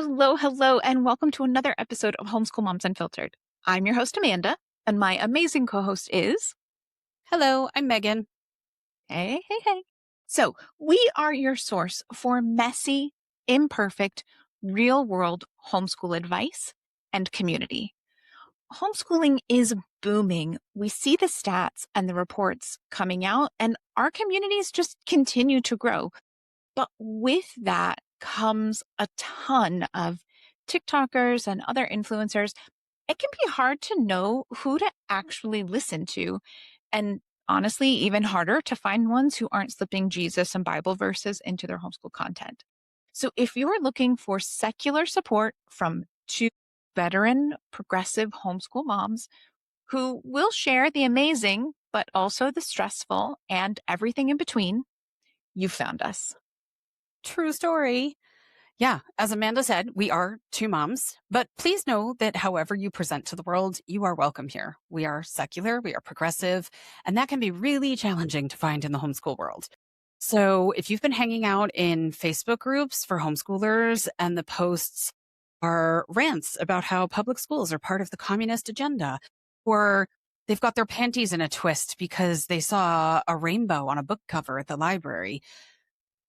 Hello, hello, and welcome to another episode of Homeschool Moms Unfiltered. I'm your host, Amanda, and my amazing co-host is... Hello, I'm Megan. Hey, hey, hey. So we are your source for messy, imperfect, real-world homeschool advice and community. Homeschooling is booming. We see the stats and the reports coming out, and our communities just continue to grow. But with that comes a ton of TikTokers and other influencers. It can be hard to know who to actually listen to. And honestly, even harder to find ones who aren't slipping Jesus and Bible verses into their homeschool content. So if you're looking for secular support from two veteran progressive homeschool moms who will share the amazing, but also the stressful and everything in between, you found us. True story. Yeah, as Amanda said, we are two moms, but please know that however you present to the world, you are welcome here. We are secular, we are progressive, and that can be really challenging to find in the homeschool world. So if you've been hanging out in Facebook groups for homeschoolers and the posts are rants about how public schools are part of the communist agenda, or they've got their panties in a twist because they saw a rainbow on a book cover at the library,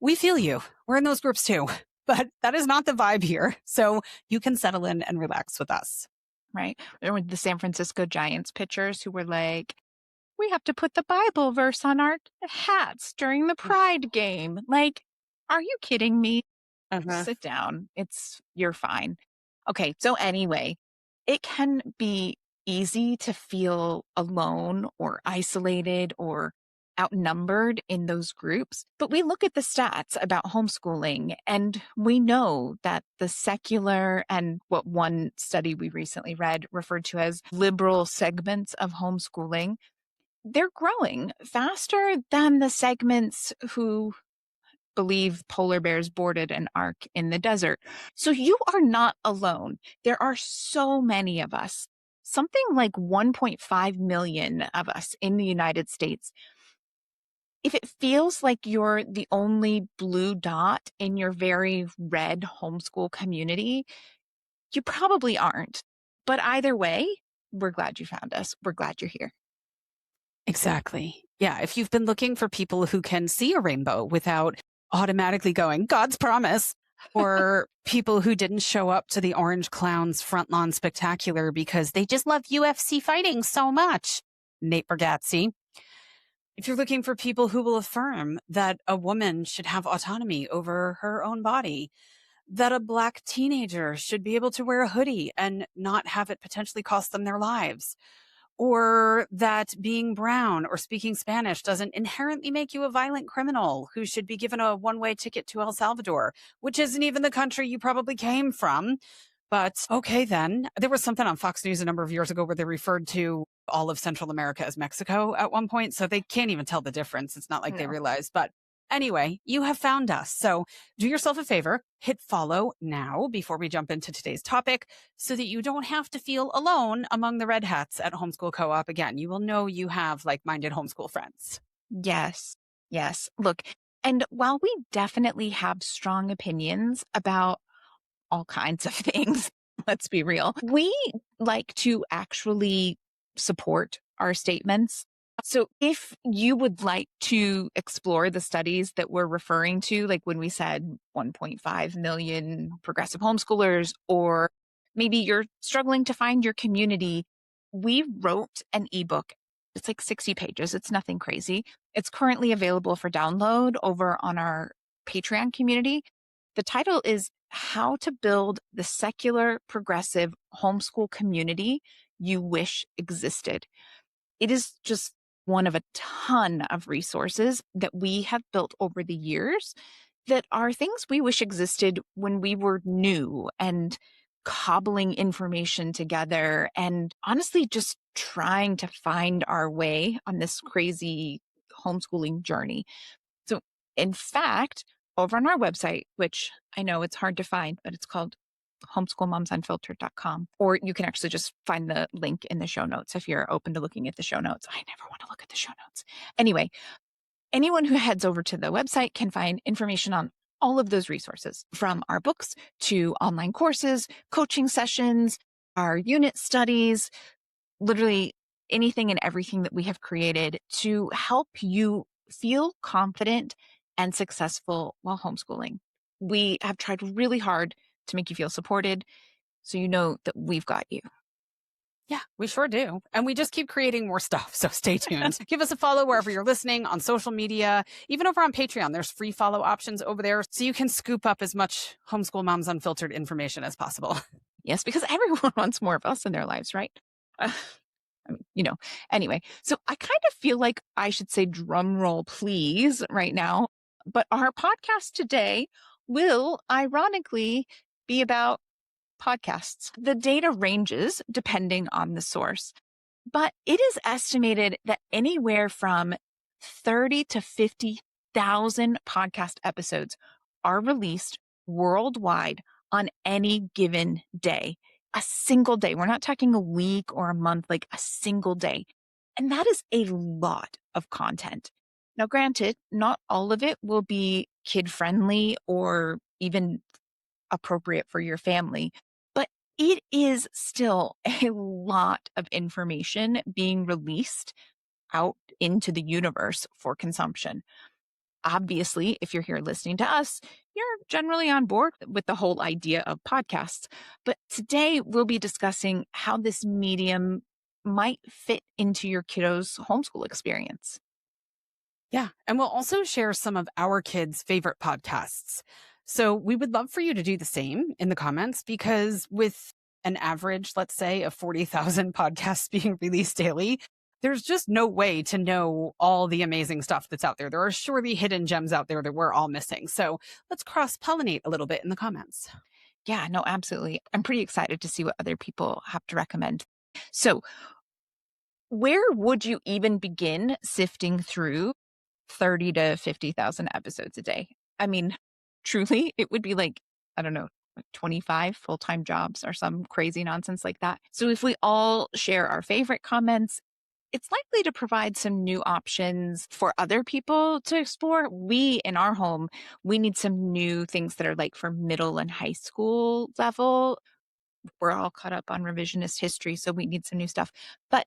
we feel you. We're in those groups too. But that is not the vibe here. So you can settle in and relax with us. Right? There were the San Francisco Giants pitchers who were like, we have to put the Bible verse on our hats during the Pride game. Like, are you kidding me? Uh-huh. Sit down. You're fine. Okay. So anyway, it can be easy to feel alone or isolated or outnumbered in those groups. But we look at the stats about homeschooling and we know that the secular and what one study we recently read referred to as liberal segments of homeschooling, they're growing faster than the segments who believe polar bears boarded an ark in the desert. So you are not alone. There are so many of us, something like 1.5 million of us in the United States. If it feels like you're the only blue dot in your very red homeschool community, you probably aren't. But either way, we're glad you found us. We're glad you're here. Exactly. Yeah. If you've been looking for people who can see a rainbow without automatically going, God's promise, or people who didn't show up to the Orange Clowns front lawn spectacular because they just love UFC fighting so much, Nate Bargatze. If you're looking for people who will affirm that a woman should have autonomy over her own body, that a Black teenager should be able to wear a hoodie and not have it potentially cost them their lives, or that being brown or speaking Spanish doesn't inherently make you a violent criminal who should be given a one-way ticket to El Salvador, which isn't even the country you probably came from. But okay, then there was something on Fox News a number of years ago where they referred to all of Central America as Mexico at one point. So they can't even tell the difference. It's not like they No. realized. But anyway, you have found us. So do yourself a favor, hit follow now before we jump into today's topic so that you don't have to feel alone among the red hats at Homeschool Co-op. Again, you will know you have like-minded homeschool friends. Yes. Yes. Look, and while we definitely have strong opinions about all kinds of things, let's be real, we like to actually support our statements. So if you would like to explore the studies that we're referring to, like when we said 1.5 million progressive homeschoolers, or maybe you're struggling to find your community, we wrote an ebook. It's like 60 pages. It's nothing crazy. It's currently available for download over on our Patreon community. The title is How to Build the Secular Progressive Homeschool Community You Wish Existed. It is just one of a ton of resources that we have built over the years that are things we wish existed when we were new and cobbling information together and honestly just trying to find our way on this crazy homeschooling journey. So, in fact, over on our website, which I know it's hard to find, but it's called homeschoolmomsunfiltered.com, or you can actually just find the link in the show notes if you're open to looking at the show notes. I never want to look at the show notes. Anyway, anyone who heads over to the website can find information on all of those resources, from our books to online courses, coaching sessions, our unit studies, literally anything and everything that we have created to help you feel confident and successful while homeschooling. We have tried really hard to make you feel supported, so you know that we've got you. Yeah, we sure do. And we just keep creating more stuff. So stay tuned. Give us a follow wherever you're listening, on social media, even over on Patreon. There's free follow options over there so you can scoop up as much Homeschool Moms Unfiltered information as possible. Yes, because everyone wants more of us in their lives, right? Uh, I mean, anyway, so I kind of feel like I should say drum roll, please, right now. But our podcast today will ironically be about podcasts. The data ranges depending on the source, but it is estimated that anywhere from 30 to 50,000 podcast episodes are released worldwide on any given day. A single day. We're not talking a week or a month, like a single day. And that is a lot of content. Now, granted, not all of it will be kid friendly or even appropriate for your family, but it is still a lot of information being released out into the universe for consumption. Obviously, if you're here listening to us, you're generally on board with the whole idea of podcasts. But today we'll be discussing how this medium might fit into your kiddos' homeschool experience. Yeah. And we'll also share some of our kids' favorite podcasts. So we would love for you to do the same in the comments because with an average, let's say, of 40,000 podcasts being released daily, there's just no way to know all the amazing stuff that's out there. There are surely hidden gems out there that we're all missing. So let's cross pollinate a little bit in the comments. Yeah, no, absolutely. I'm pretty excited to see what other people have to recommend. So, where would you even begin sifting through 30 to 50,000 episodes a day? I mean, truly, it would be like, I don't know, like 25 full-time jobs or some crazy nonsense like that. So if we all share our favorite comments, it's likely to provide some new options for other people to explore. We in our home, we need some new things that are like for middle and high school level. We're all caught up on revisionist history, so we need some new stuff. But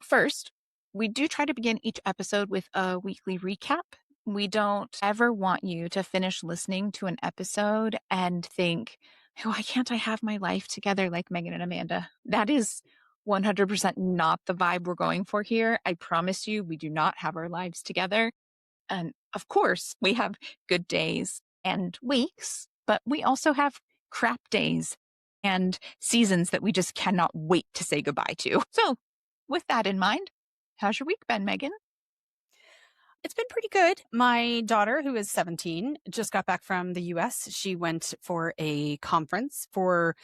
first, we do try to begin each episode with a weekly recap. We don't ever want you to finish listening to an episode and think, why can't I have my life together like Megan and Amanda? That is 100% not the vibe we're going for here. I promise you, we do not have our lives together. And of course, we have good days and weeks, but we also have crap days and seasons that we just cannot wait to say goodbye to. So, with that in mind, how's your week been, Megan? It's been pretty good. My daughter, who is 17, just got back from the US. She went for a conference for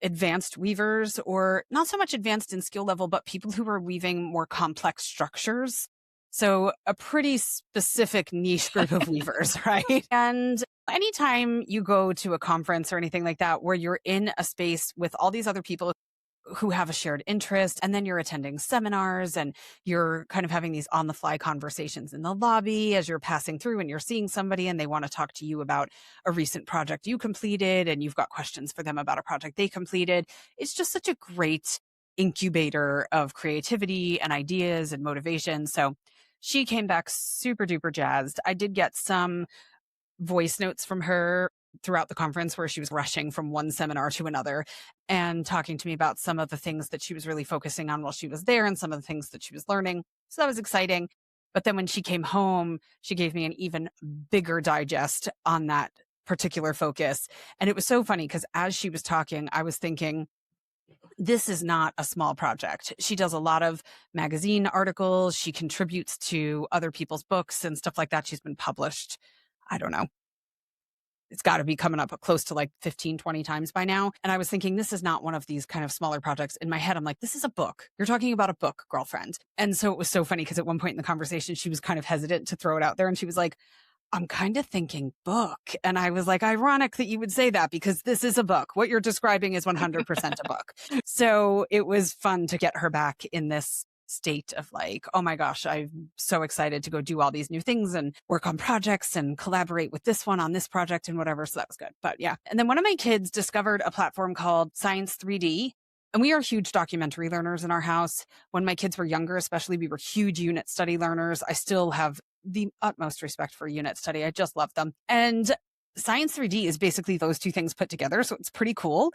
advanced weavers, or not so much advanced in skill level, but people who are weaving more complex structures. So a pretty specific niche group of weavers, right? And anytime you go to a conference or anything like that, where you're in a space with all these other people who have a shared interest, and then you're attending seminars and you're kind of having these on the fly conversations in the lobby as you're passing through and you're seeing somebody and they want to talk to you about a recent project you completed and you've got questions for them about a project they completed. It's just such a great incubator of creativity and ideas and motivation. So she came back super duper jazzed. I did get some voice notes from her throughout the conference where she was rushing from one seminar to another and talking to me about some of the things that she was really focusing on while she was there and some of the things that she was learning. So that was exciting. But then when she came home, she gave me an even bigger digest on that particular focus. And it was so funny because as she was talking, I was thinking, this is not a small project. She does a lot of magazine articles. She contributes to other people's books and stuff like that. She's been published, I don't know, it's got to be coming up close to like 15, 20 times by now. And I was thinking, this is not one of these kind of smaller projects. In my head, I'm like, this is a book. You're talking about a book, girlfriend. And so it was so funny because at one point in the conversation, she was kind of hesitant to throw it out there. And she was like, I'm kind of thinking book. And I was like, ironic that you would say that because this is a book. What you're describing is 100% a book. So it was fun to get her back in this state of like, oh my gosh, I'm so excited to go do all these new things and work on projects and collaborate with this one on this project and whatever. So that was good. But yeah. And then one of my kids discovered a platform called Science 3D. And we are huge documentary learners in our house. When my kids were younger, especially, we were huge unit study learners. I still have the utmost respect for unit study. I just love them. And Science 3D is basically those two things put together. So it's pretty cool.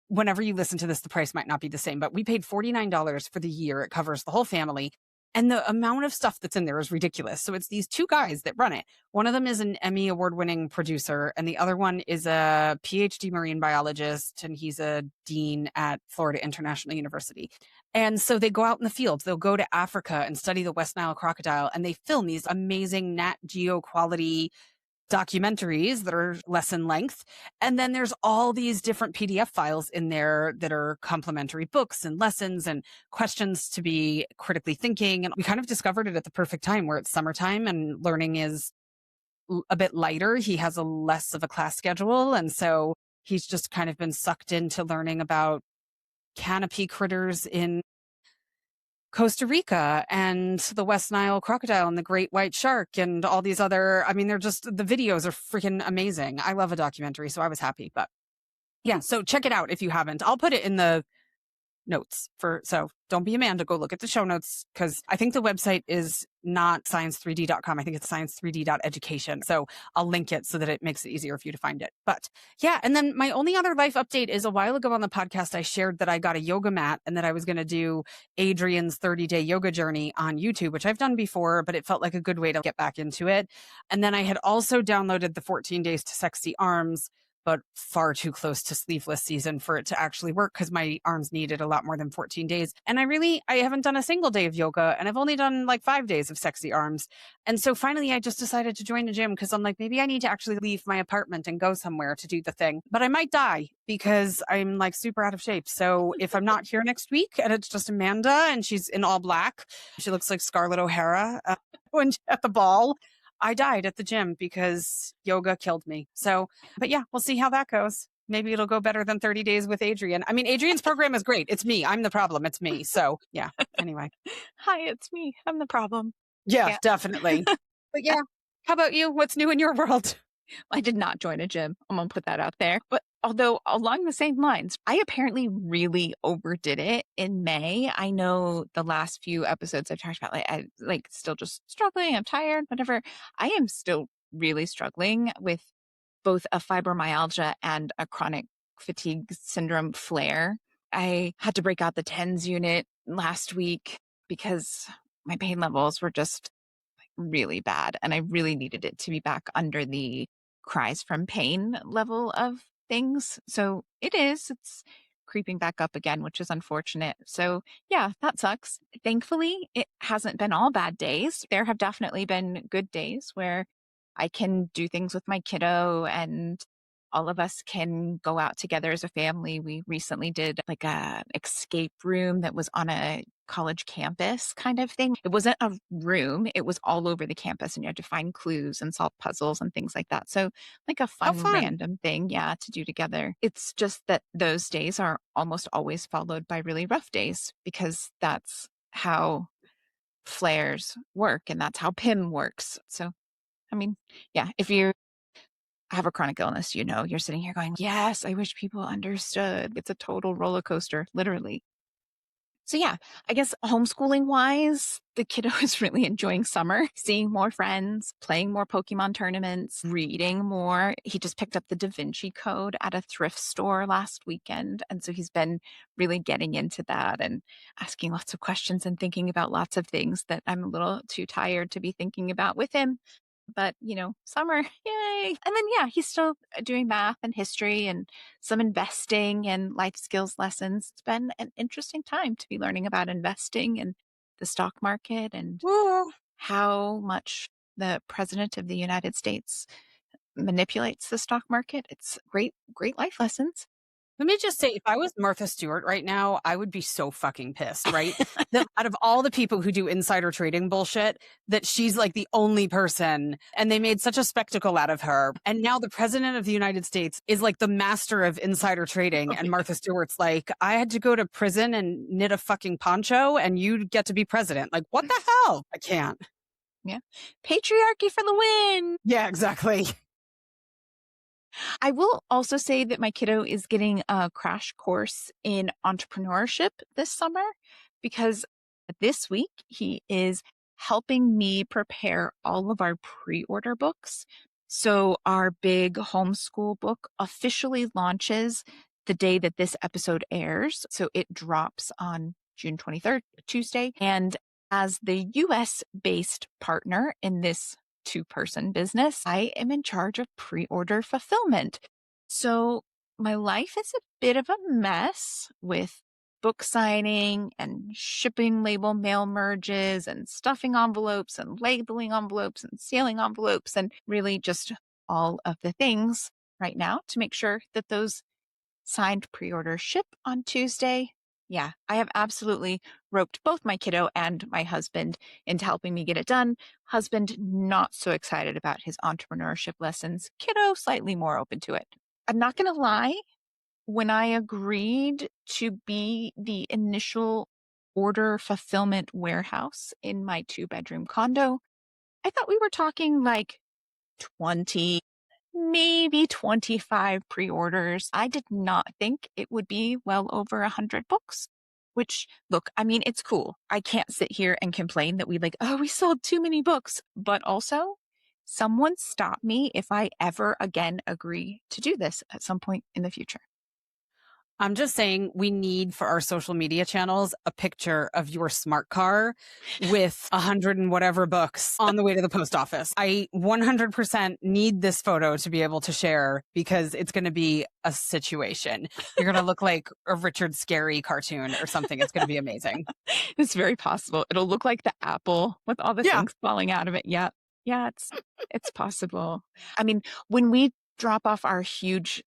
Whenever you listen to this, the price might not be the same, but we paid $49 for the year. It covers the whole family. And the amount of stuff that's in there is ridiculous. So it's these two guys that run it. One of them is an Emmy award-winning producer, and the other one is a PhD marine biologist, and he's a dean at Florida International University. And so they go out in the field. They'll go to Africa and study the West Nile crocodile, and they film these amazing Nat Geo quality documentaries that are lesson length. And then there's all these different PDF files in there that are complementary books and lessons and questions to be critically thinking. And we kind of discovered it at the perfect time where it's summertime and learning is a bit lighter. He has a less of a class schedule. And so he's just kind of been sucked into learning about canopy critters in Costa Rica and the West Nile crocodile and the great white shark and all these other, I mean, they're just, the videos are freaking amazing. I love a documentary, so I was happy. But yeah, so check it out if you haven't. I'll put it in the notes so don't be Amanda, go look at the show notes, because I think the website is not science3d.com. I think it's science3d.education. So I'll link it so that it makes it easier for you to find it. But yeah, and then my only other life update is a while ago on the podcast, I shared that I got a yoga mat and that I was going to do Adrian's 30-day yoga journey on YouTube, which I've done before, but it felt like a good way to get back into it. And then I had also downloaded the 14 Days to Sexy Arms, but far too close to sleeveless season for it to actually work because my arms needed a lot more than 14 days. And I haven't done a single day of yoga, and I've only done like 5 days of sexy arms. And so finally I just decided to join a gym because I'm like, maybe I need to actually leave my apartment and go somewhere to do the thing. But I might die because I'm like super out of shape. So if I'm not here next week and it's just Amanda and she's in all black, she looks like Scarlett O'Hara when at the ball. I died at the gym because yoga killed me. So, but yeah, we'll see how that goes. Maybe it'll go better than 30 days with Adrian. I mean, Adrian's program is great. It's me. I'm the problem. It's me. So yeah, anyway. Hi, it's me. I'm the problem. Yeah, Yeah. definitely. But yeah, how about you? What's new in your world? I did not join a gym. I'm going to put that out there. But although along the same lines, I apparently really overdid it in May. I know the last few episodes I've talked about, like, I like still just struggling. I'm tired, whatever. I am still really struggling with both a fibromyalgia and a chronic fatigue syndrome flare. I had to break out the TENS unit last week because my pain levels were just really bad. And I really needed it to be back under the cries from pain level of things. So it's creeping back up again, which is unfortunate. So yeah, that sucks. Thankfully, it hasn't been all bad days. There have definitely been good days where I can do things with my kiddo and all of us can go out together as a family. We recently did like a escape room that was on a college campus kind of thing. It wasn't a room, it was all over the campus and you had to find clues and solve puzzles and things like that. So like a How fun fun. random thing, yeah, to do together. It's just that those days are almost always followed by really rough days because that's how flares work and that's how PIM works. So I mean, yeah, if you have a chronic illness, you're sitting here going, yes, I wish people understood. It's a total roller coaster, literally. So yeah, I guess homeschooling wise, the kiddo is really enjoying summer, seeing more friends, playing more Pokemon tournaments, reading more. He just picked up the Da Vinci Code at a thrift store last weekend. And so he's been really getting into that and asking lots of questions and thinking about lots of things that I'm a little too tired to be thinking about with him. But, summer, yay. And then, yeah, he's still doing math and history and some investing and life skills lessons. It's been an interesting time to be learning about investing and the stock market and Woo. how much the president of the United States manipulates the stock market. It's great, great life lessons. Let me just say, if I was Martha Stewart right now, I would be so fucking pissed, right? That out of all the people who do insider trading bullshit, that she's like the only person, and they made such a spectacle out of her. And now the president of the United States is like the master of insider trading. Oh, And yeah. Martha Stewart's like, I had to go to prison and knit a fucking poncho, and you get to be president. Like, what the hell? I can't. Yeah. Patriarchy for the win. Yeah, exactly. I will also say that my kiddo is getting a crash course in entrepreneurship this summer because this week he is helping me prepare all of our pre-order books. So our big homeschool book officially launches the day that this episode airs. So it drops on June 23rd, Tuesday. And as the US based partner in this two-person business, I am in charge of pre-order fulfillment. So my life is a bit of a mess with book signing and shipping label mail merges and stuffing envelopes and labeling envelopes and sealing envelopes and really just all of the things right now to make sure that those signed pre-orders ship on Tuesday. Yeah, I have absolutely roped both my kiddo and my husband into helping me get it done. Husband not so excited about his entrepreneurship lessons. Kiddo slightly more open to it. I'm not going to lie, when I agreed to be the initial order fulfillment warehouse in my 2-bedroom condo, I thought we were talking like 20, maybe 25 pre-orders. I did not think it would be well over 100 books, which, look, I mean, it's cool. I can't sit here and complain that we sold too many books, but also someone stop me if I ever again agree to do this at some point in the future. I'm just saying we need for our social media channels a picture of your smart car with 100 and whatever books on the way to the post office. I 100% need this photo to be able to share because it's going to be a situation. You're going to look like a Richard Scarry cartoon or something. It's going to be amazing. It's very possible. It'll look like the apple with all the Yeah. things falling out of it. Yeah. Yeah, it's possible. I mean, when we drop off our huge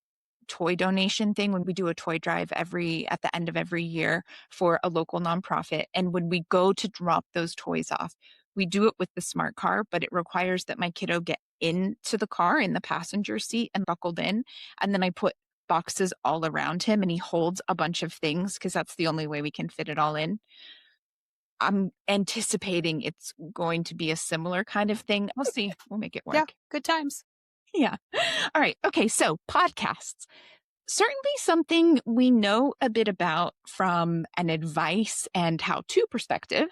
toy donation thing, when we do a toy drive at the end of every year for a local nonprofit, and when we go to drop those toys off, we do it with the smart car, but it requires that my kiddo get into the car in the passenger seat and buckled in. And then I put boxes all around him and he holds a bunch of things because that's the only way we can fit it all in. I'm anticipating it's going to be a similar kind of thing. We'll see. We'll make it Yeah. work. Good times. Yeah. All right. Okay. So podcasts. Certainly something we know a bit about from an advice and how-to perspective.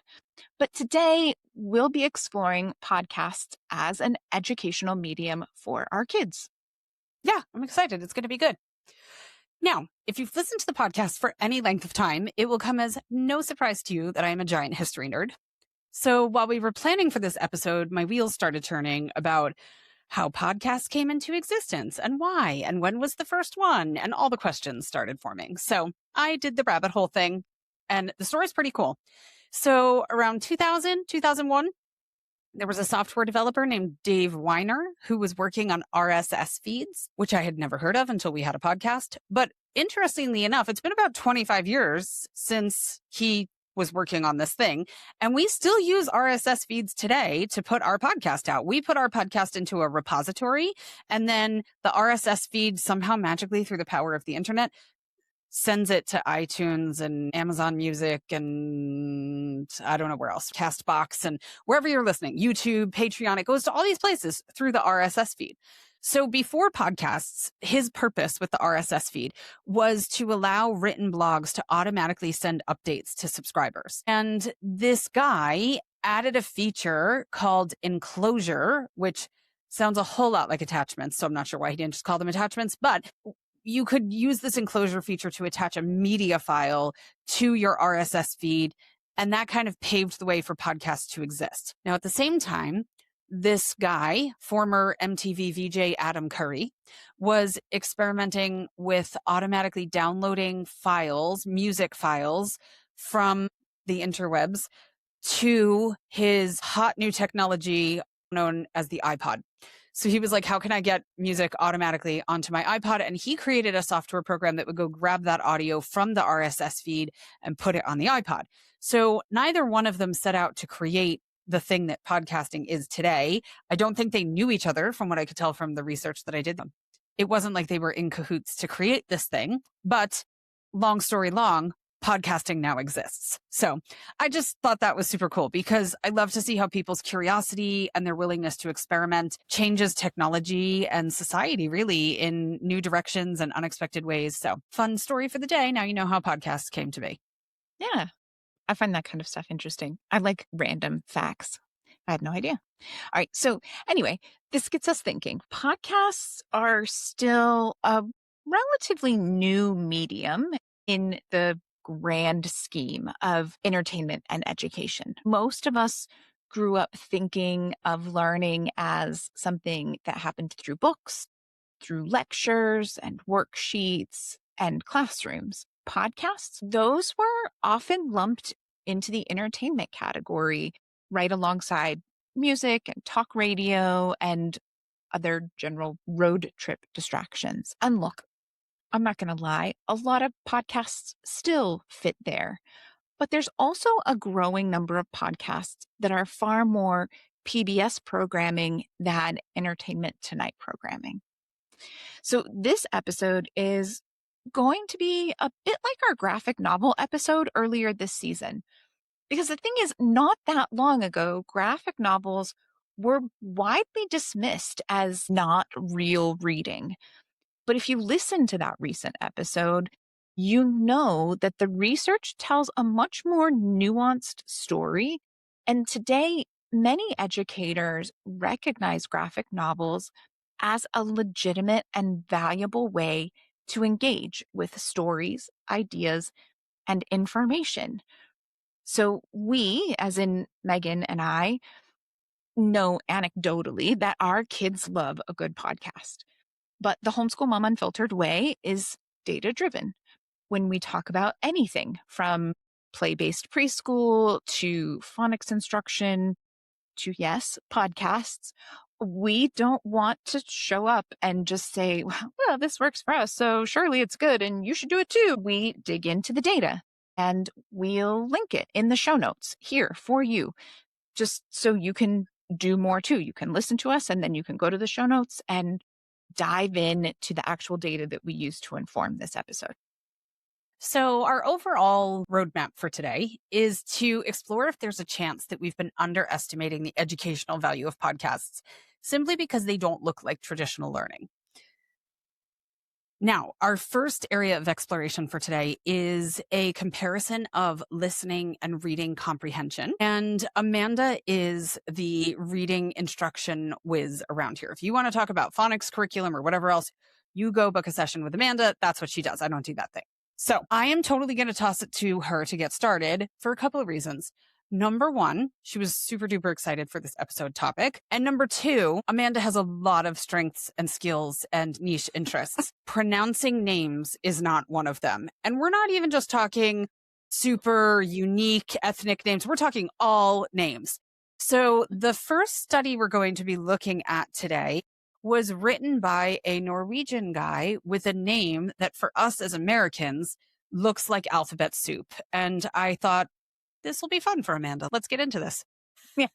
But today we'll be exploring podcasts as an educational medium for our kids. Yeah, I'm excited. It's going to be good. Now, if you've listened to the podcast for any length of time, it will come as no surprise to you that I am a giant history nerd. So while we were planning for this episode, my wheels started turning about how podcasts came into existence and why, and when was the first one, and all the questions started forming. So I did the rabbit hole thing, and the story's pretty cool. So around 2000, 2001, there was a software developer named Dave Weiner who was working on RSS feeds, which I had never heard of until we had a podcast. But interestingly enough, it's been about 25 years since he was working on this thing. And we still use RSS feeds today to put our podcast out. We put our podcast into a repository, and then the RSS feed somehow magically through the power of the internet sends it to iTunes and Amazon Music and I don't know where else, Castbox and wherever you're listening, YouTube, Patreon, it goes to all these places through the RSS feed. So before podcasts, his purpose with the RSS feed was to allow written blogs to automatically send updates to subscribers. And this guy added a feature called enclosure, which sounds a whole lot like attachments. So I'm not sure why he didn't just call them attachments, but you could use this enclosure feature to attach a media file to your RSS feed. And that kind of paved the way for podcasts to exist. Now, at the same time, this guy, former MTV VJ Adam Curry, was experimenting with automatically downloading files, music files from the interwebs to his hot new technology, known as the iPod. So he was like, how can I get music automatically onto my iPod? And he created a software program that would go grab that audio from the RSS feed and put it on the iPod. So neither one of them set out to create the thing that podcasting is today. I don't think they knew each other from what I could tell from the research that I did. It wasn't like they were in cahoots to create this thing, but long story long, podcasting now exists. So I just thought that was super cool because I love to see how people's curiosity and their willingness to experiment changes technology and society really in new directions and unexpected ways. So fun story for the day. Now you know how podcasts came to be. Yeah. I find that kind of stuff interesting. I like random facts. I had no idea. All right. So, anyway, this gets us thinking. Podcasts are still a relatively new medium in the grand scheme of entertainment and education. Most of us grew up thinking of learning as something that happened through books, through lectures and worksheets and classrooms. Podcasts, those were often lumped into the entertainment category right alongside music and talk radio and other general road trip distractions. And look, I'm not going to lie, a lot of podcasts still fit there. But there's also a growing number of podcasts that are far more PBS programming than Entertainment Tonight programming. So this episode is going to be a bit like our graphic novel episode earlier this season. Because the thing is, not that long ago, graphic novels were widely dismissed as not real reading. But if you listen to that recent episode, you know that the research tells a much more nuanced story. And today, many educators recognize graphic novels as a legitimate and valuable way to engage with stories, ideas, and information. So we, as in Megan and I, know anecdotally that our kids love a good podcast. But the Homeschool Mom Unfiltered way is data driven. When we talk about anything from play-based preschool to phonics instruction to, yes, podcasts, we don't want to show up and just say, well, this works for us, so surely it's good and you should do it too. We dig into the data and we'll link it in the show notes here for you, just so you can do more too. You can listen to us and then you can go to the show notes and dive in to the actual data that we use to inform this episode. So, our overall roadmap for today is to explore if there's a chance that we've been underestimating the educational value of podcasts simply because they don't look like traditional learning. Now, our first area of exploration for today is a comparison of listening and reading comprehension. And Amanda is the reading instruction whiz around here. If you want to talk about phonics curriculum or whatever else, you go book a session with Amanda. That's what she does. I don't do that thing. So I am totally going to toss it to her to get started for a couple of reasons. Number one, she was super duper excited for this episode topic. And number two, Amanda has a lot of strengths and skills and niche interests. Pronouncing names is not one of them. And we're not even just talking super unique ethnic names. We're talking all names. So the first study we're going to be looking at today was written by a Norwegian guy with a name that for us as Americans looks like alphabet soup. And I thought, this will be fun for Amanda. Let's get into this. Yeah,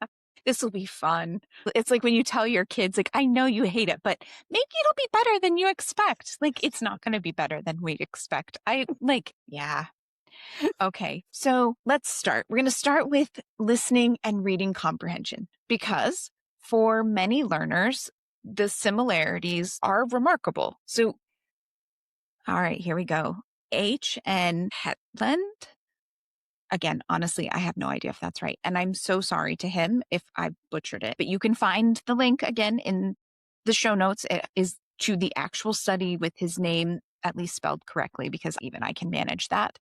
this will be fun. It's like when you tell your kids, like, I know you hate it, but maybe it'll be better than you expect. Like, it's not going to be better than we expect. Yeah. Okay, so let's start. We're going to start with listening and reading comprehension because for many learners, the similarities are remarkable. So, all right, here we go. H.N. Hetland. Again, honestly, I have no idea if that's right. And I'm so sorry to him if I butchered it. But you can find the link again in the show notes. It is to the actual study with his name at least spelled correctly because even I can manage that.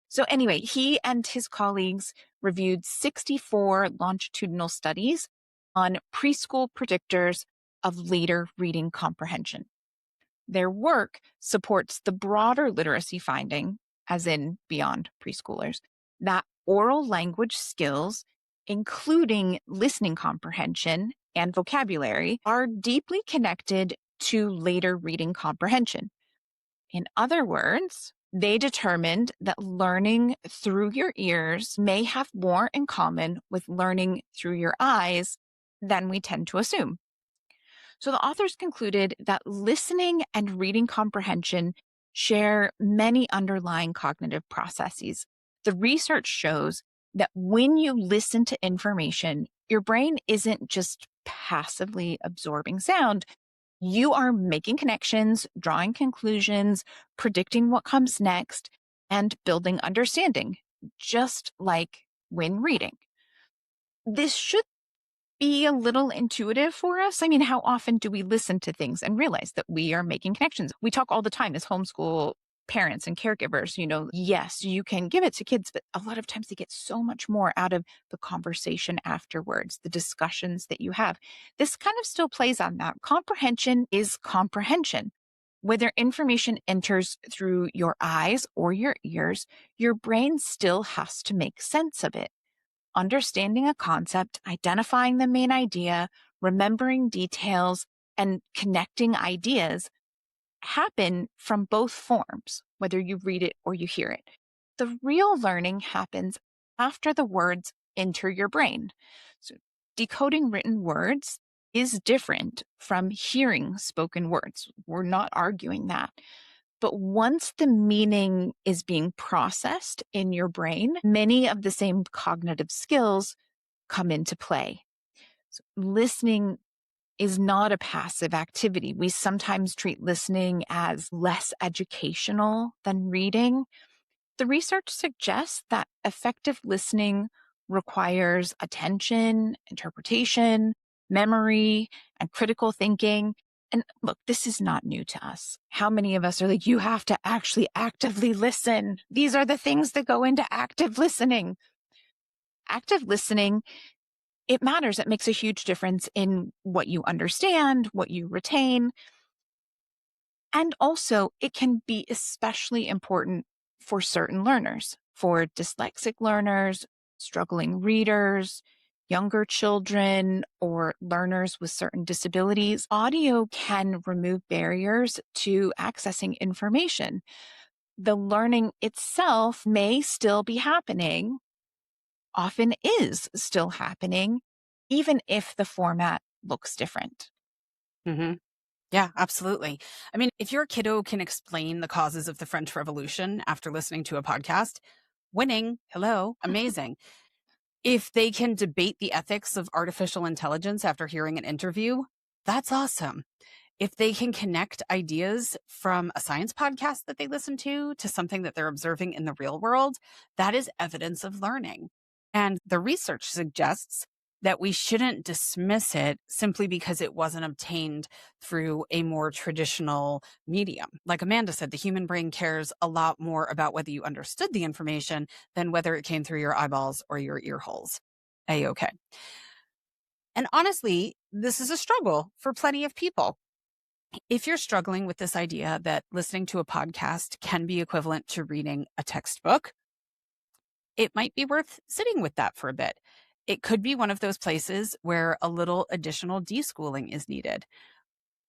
So anyway, he and his colleagues reviewed 64 longitudinal studies on preschool predictors of later reading comprehension. Their work supports the broader literacy finding, as in beyond preschoolers, that oral language skills, including listening comprehension and vocabulary are deeply connected to later reading comprehension. In other words, they determined that learning through your ears may have more in common with learning through your eyes than we tend to assume. So the authors concluded that listening and reading comprehension share many underlying cognitive processes. The research shows that when you listen to information, your brain isn't just passively absorbing sound. You are making connections, drawing conclusions, predicting what comes next, and building understanding, just like when reading. This should be a little intuitive for us. I mean, how often do we listen to things and realize that we are making connections? We talk all the time as homeschool parents and caregivers, yes, you can give it to kids, but a lot of times they get so much more out of the conversation afterwards, the discussions that you have. This kind of still plays on that. Comprehension is comprehension. Whether information enters through your eyes or your ears, your brain still has to make sense of it. Understanding a concept, identifying the main idea, remembering details, and connecting ideas happen from both forms, whether you read it or you hear it. The real learning happens after the words enter your brain. So, decoding written words is different from hearing spoken words. We're not arguing that. But once the meaning is being processed in your brain, many of the same cognitive skills come into play. So listening is not a passive activity. We sometimes treat listening as less educational than reading. The research suggests that effective listening requires attention, interpretation, memory, and critical thinking. And look, this is not new to us. How many of us are like, you have to actually actively listen? These are the things that go into active listening. Active listening, it matters. It makes a huge difference in what you understand, what you retain. And also, it can be especially important for certain learners, for dyslexic learners, struggling readers, younger children, or learners with certain disabilities. Audio can remove barriers to accessing information. The learning itself may still be happening, often is still happening, even if the format looks different. Hmm. Yeah, absolutely. I mean, if your kiddo can explain the causes of the French Revolution after listening to a podcast, winning, hello, amazing. If they can debate the ethics of artificial intelligence after hearing an interview, that's awesome. If they can connect ideas from a science podcast that they listen to something that they're observing in the real world, that is evidence of learning. And the research suggests that we shouldn't dismiss it simply because it wasn't obtained through a more traditional medium. Like Amanda said, the human brain cares a lot more about whether you understood the information than whether it came through your eyeballs or your ear holes. A-okay. And honestly, this is a struggle for plenty of people. If you're struggling with this idea that listening to a podcast can be equivalent to reading a textbook, it might be worth sitting with that for a bit. It could be one of those places where a little additional deschooling is needed.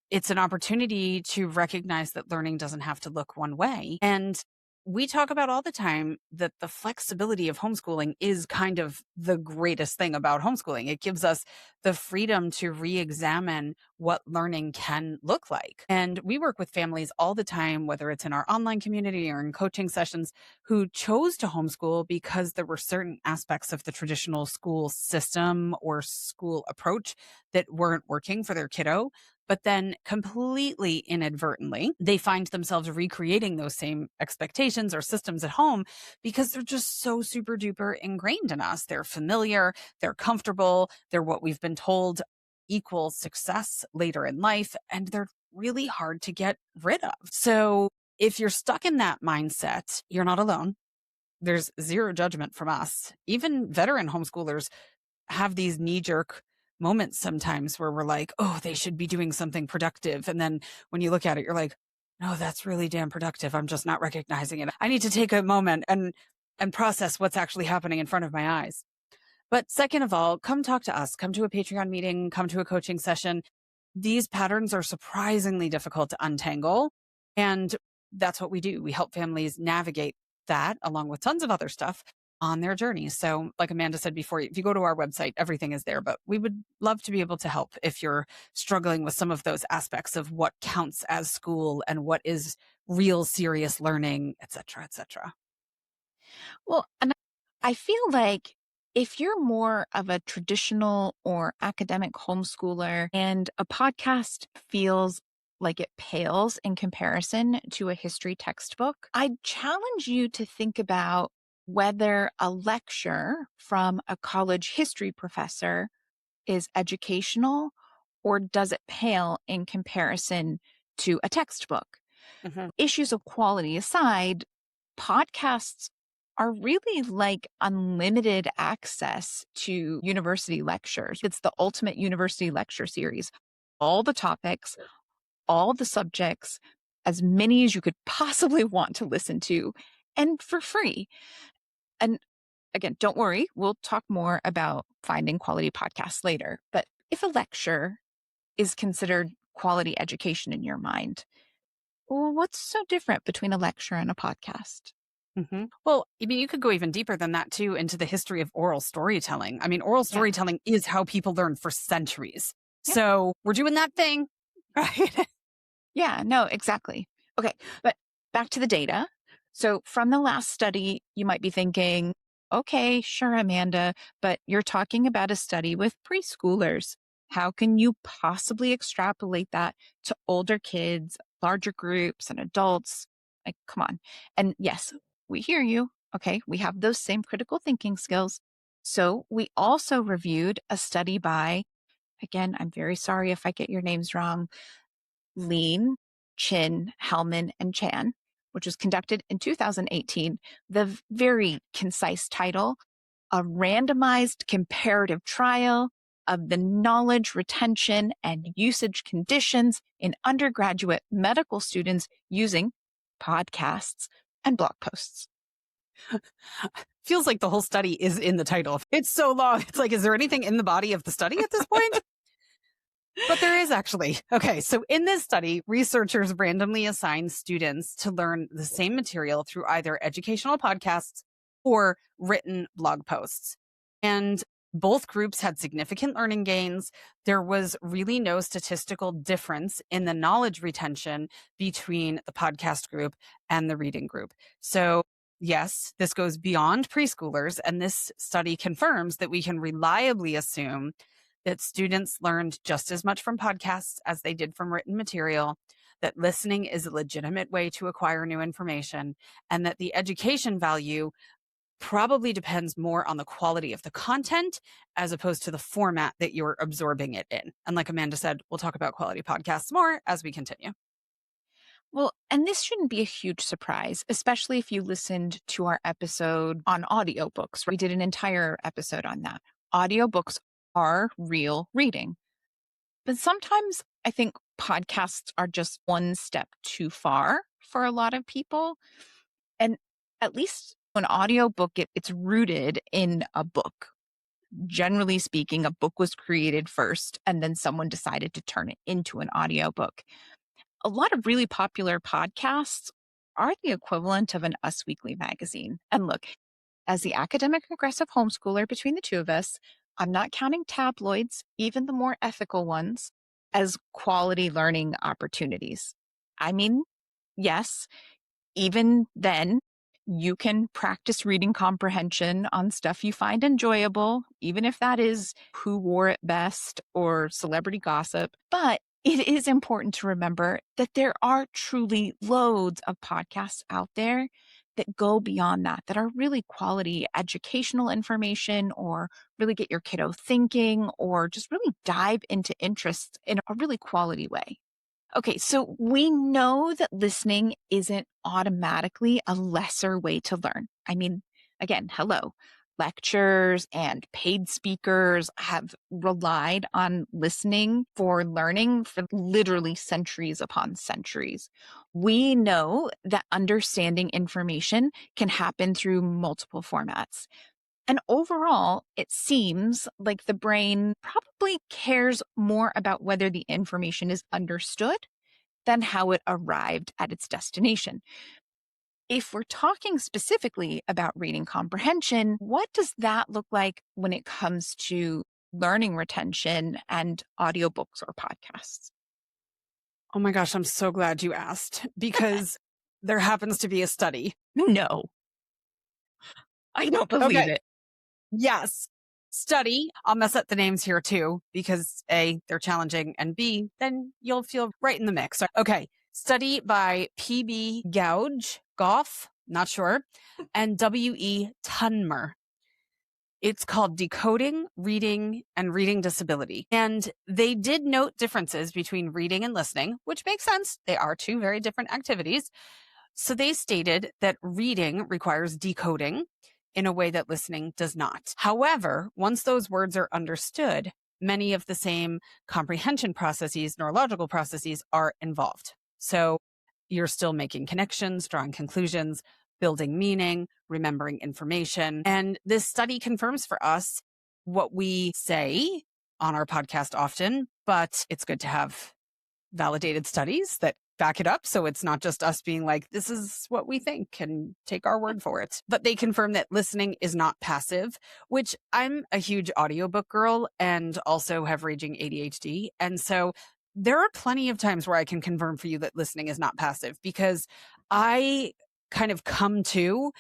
It's an opportunity to recognize that learning doesn't have to look one way. And we talk about all the time that the flexibility of homeschooling is kind of the greatest thing about homeschooling. It gives us the freedom to re-examine what learning can look like. And we work with families all the time, whether it's in our online community or in coaching sessions, who chose to homeschool because there were certain aspects of the traditional school system or school approach that weren't working for their kiddo. But then completely inadvertently, they find themselves recreating those same expectations or systems at home because they're just so super duper ingrained in us. They're familiar, they're comfortable, they're what we've been told equals success later in life, and they're really hard to get rid of. So if you're stuck in that mindset, you're not alone. There's zero judgment from us. Even veteran homeschoolers have these knee-jerk moments sometimes where we're like, oh, they should be doing something productive. And then when you look at it, you're like, no, that's really damn productive. I'm just not recognizing it. I need to take a moment and process what's actually happening in front of my eyes. But second of all, come talk to us, come to a Patreon meeting, come to a coaching session. These patterns are surprisingly difficult to untangle. And that's what we do. We help families navigate that along with tons of other stuff on their journey. So, like Amanda said before, if you go to our website, everything is there. But we would love to be able to help if you're struggling with some of those aspects of what counts as school and what is real serious learning, et cetera, et cetera. Well, and I feel like if you're more of a traditional or academic homeschooler and a podcast feels like it pales in comparison to a history textbook, I'd challenge you to think about whether a lecture from a college history professor is educational or does it pale in comparison to a textbook. Mhm. Issues of quality aside, podcasts are really like unlimited access to university lectures. It's the ultimate university lecture series. All the topics, all the subjects, as many as you could possibly want to listen to, and for free. And again, don't worry, we'll talk more about finding quality podcasts later. But if a lecture is considered quality education in your mind, well, what's so different between a lecture and a podcast? Well, I mean, you could go even deeper than that too into the history of oral storytelling. I mean, oral Yeah. storytelling is how people learn for centuries. Yep. So we're doing that thing, right? Yeah, no, exactly. Okay, but back to the data. So from the last study, you might be thinking, okay, sure, Amanda, but you're talking about a study with preschoolers. How can you possibly extrapolate that to older kids, larger groups, and adults? Like, come on. And yes, we hear you. Okay, we have those same critical thinking skills. So we also reviewed a study by, again, I'm very sorry if I get your names wrong, Lean, Chin, Hellman, and Chan, which was conducted in 2018. The very concise title, a randomized comparative trial of the knowledge retention and usage conditions in undergraduate medical students using podcasts and blog posts. Feels like the whole study is in the title. It's so long. It's like, is there anything in the body of the study at this point? But there is actually. Okay, so in this study, researchers randomly assigned students to learn the same material through either educational podcasts or written blog posts. And both groups had significant learning gains. There was really no statistical difference in the knowledge retention between the podcast group and the reading group. So, yes, this goes beyond preschoolers, and this study confirms that we can reliably assume that students learned just as much from podcasts as they did from written material, that listening is a legitimate way to acquire new information, and that the education value probably depends more on the quality of the content as opposed to the format that you're absorbing it in. And like Amanda said, we'll talk about quality podcasts more as we continue. Well, and this shouldn't be a huge surprise, especially if you listened to our episode on audiobooks. We did an entire episode on that. Audiobooks are real reading. But sometimes I think podcasts are just one step too far for a lot of people. And at least an audiobook, it's rooted in a book. Generally speaking, a book was created first, and then someone decided to turn it into an audiobook. A lot of really popular podcasts are the equivalent of an Us Weekly magazine. And look, as the academic aggressive homeschooler between the two of us, I'm not counting tabloids, even the more ethical ones, as quality learning opportunities. I mean, yes, even then, you can practice reading comprehension on stuff you find enjoyable, even if that is who wore it best or celebrity gossip. But it is important to remember that there are truly loads of podcasts out there that go beyond that, that are really quality educational information or really get your kiddo thinking or just really dive into interests in a really quality way. Okay, so we know that listening isn't automatically a lesser way to learn. I mean, again, hello. Lectures and paid speakers have relied on listening for learning for literally centuries upon centuries. We know that understanding information can happen through multiple formats. And overall, it seems like the brain probably cares more about whether the information is understood than how it arrived at its destination. If we're talking specifically about reading comprehension, what does that look like when it comes to learning retention and audiobooks or podcasts? Oh my gosh, I'm so glad you asked because there happens to be a study. No, I don't believe Okay. it. Yes. Study. I'll mess up the names here too because A, they're challenging, and B, then you'll feel right in the mix. Okay. Study by P.B. Goff, not sure, and W.E. Tunmer. It's called Decoding, Reading, and Reading Disability. And they did note differences between reading and listening, which makes sense. They are two very different activities. So they stated that reading requires decoding in a way that listening does not. However, once those words are understood, many of the same comprehension processes, neurological processes are involved. So you're still making connections, drawing conclusions, building meaning, remembering information. And this study confirms for us what we say on our podcast often, but it's good to have validated studies that back it up. So it's not just us being like, this is what we think and take our word for it. But they confirm that listening is not passive, which I'm a huge audiobook girl and also have raging ADHD. And so there are plenty of times where I can confirm for you that listening is not passive because I kind of come to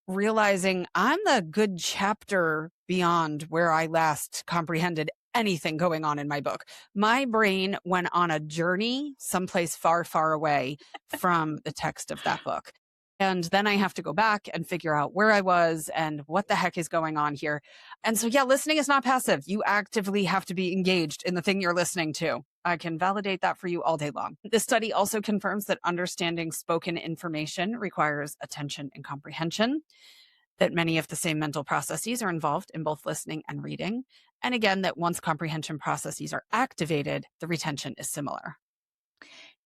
realizing I'm the good chapter beyond where I last comprehended anything going on in my book. My brain went on a journey someplace far, far away from the text of that book. And then I have to go back and figure out where I was and what the heck is going on here. And so, yeah, listening is not passive. You actively have to be engaged in the thing you're listening to. I can validate that for you all day long. This study also confirms that understanding spoken information requires attention and comprehension, that many of the same mental processes are involved in both listening and reading. And again, that once comprehension processes are activated, the retention is similar.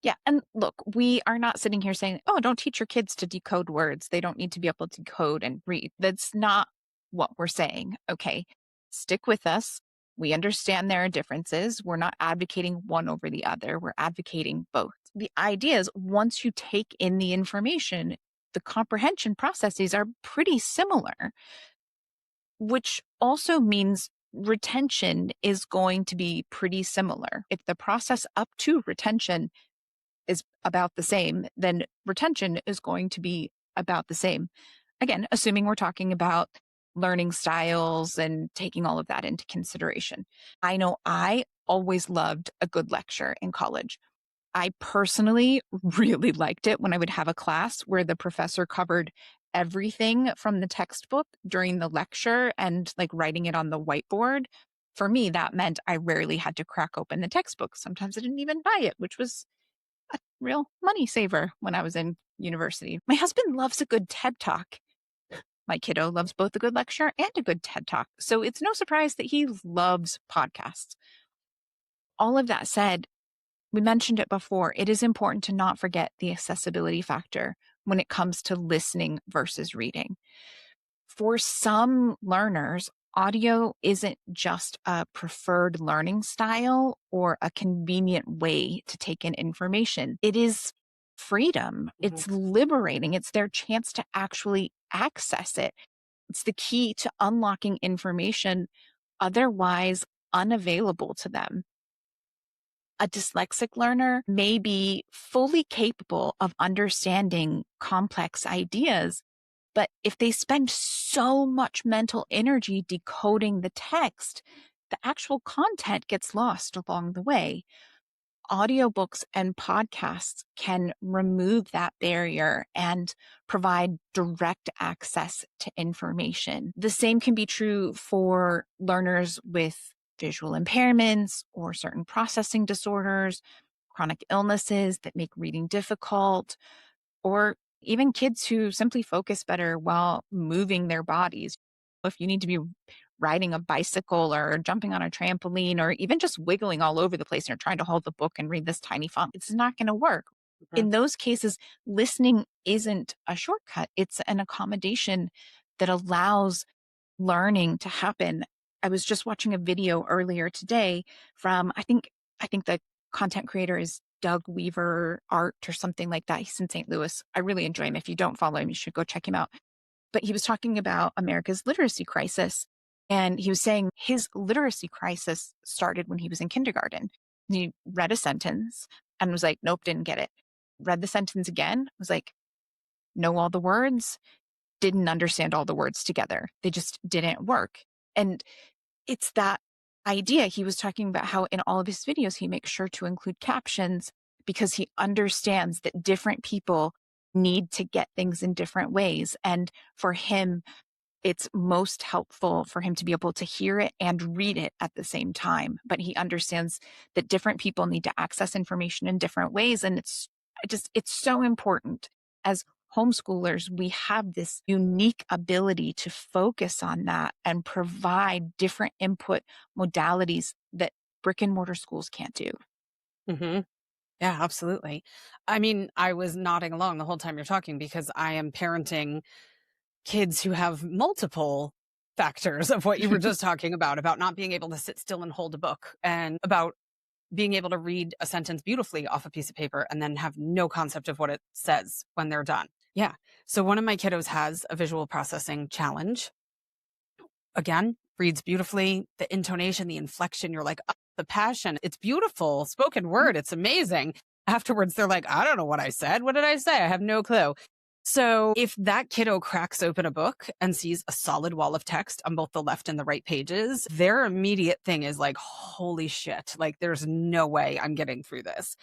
Yeah. And look, we are not sitting here saying, oh, don't teach your kids to decode words. They don't need to be able to decode and read. That's not what we're saying. Okay. Stick with us. We understand there are differences. We're not advocating one over the other. We're advocating both. The idea is once you take in the information, the comprehension processes are pretty similar, which also means retention is going to be pretty similar. If the process up to retention is about the same, then retention is going to be about the same. Again, assuming we're talking about learning styles and taking all of that into consideration. I know I always loved a good lecture in college. I personally really liked it when I would have a class where the professor covered everything from the textbook during the lecture and like writing it on the whiteboard. For me, that meant I rarely had to crack open the textbook. Sometimes I didn't even buy it, which was a real money saver when I was in university. My husband loves a good TED Talk. My kiddo loves both a good lecture and a good TED Talk. So it's no surprise that he loves podcasts. All of that said, we mentioned it before, it is important to not forget the accessibility factor when it comes to listening versus reading. For some learners, audio isn't just a preferred learning style or a convenient way to take in information. It is freedom. Mhm. It's liberating. It's their chance to actually access it. It's the key to unlocking information otherwise unavailable to them. A dyslexic learner may be fully capable of understanding complex ideas, but if they spend so much mental energy decoding the text, the actual content gets lost along the way. Audiobooks and podcasts can remove that barrier and provide direct access to information. The same can be true for learners with visual impairments or certain processing disorders, chronic illnesses that make reading difficult, or even kids who simply focus better while moving their bodies. If you need to be riding a bicycle or jumping on a trampoline or even just wiggling all over the place and you're trying to hold the book and read this tiny font, it's not going to work. Mhm. In those cases, listening isn't a shortcut, it's an accommodation that allows learning to happen. I was just watching a video earlier today from I think the content creator is Doug Weaver Art or something like that. He's in St. Louis. I really enjoy him. If you don't follow him, you should go check him out. But he was talking about America's literacy crisis. And he was saying his literacy crisis started when he was in kindergarten. He read a sentence and was like, nope, didn't get it. Read the sentence again, was like, know all the words, didn't understand all the words together. They just didn't work. And it's that idea. He was talking about how in all of his videos, he makes sure to include captions because he understands that different people need to get things in different ways. And for him, it's most helpful for him to be able to hear it and read it at the same time. But he understands that different people need to access information in different ways. And it's so important. As homeschoolers, we have this unique ability to focus on that and provide different input modalities that brick and mortar schools can't do. Hmm. Yeah, absolutely. I mean, I was nodding along the whole time you're talking because I am parenting kids who have multiple factors of what you were just talking about not being able to sit still and hold a book, and about being able to read a sentence beautifully off a piece of paper and then have no concept of what it says when they're done. Yeah. So one of my kiddos has a visual processing challenge. Again, reads beautifully, the intonation, the inflection, you're like, "Oh, the passion, it's beautiful, spoken word, it's amazing." Afterwards, they're like, "I don't know what I said. What did I say? I have no clue." So if that kiddo cracks open a book and sees a solid wall of text on both the left and the right pages, their immediate thing is like, holy shit, like there's no way I'm getting through this.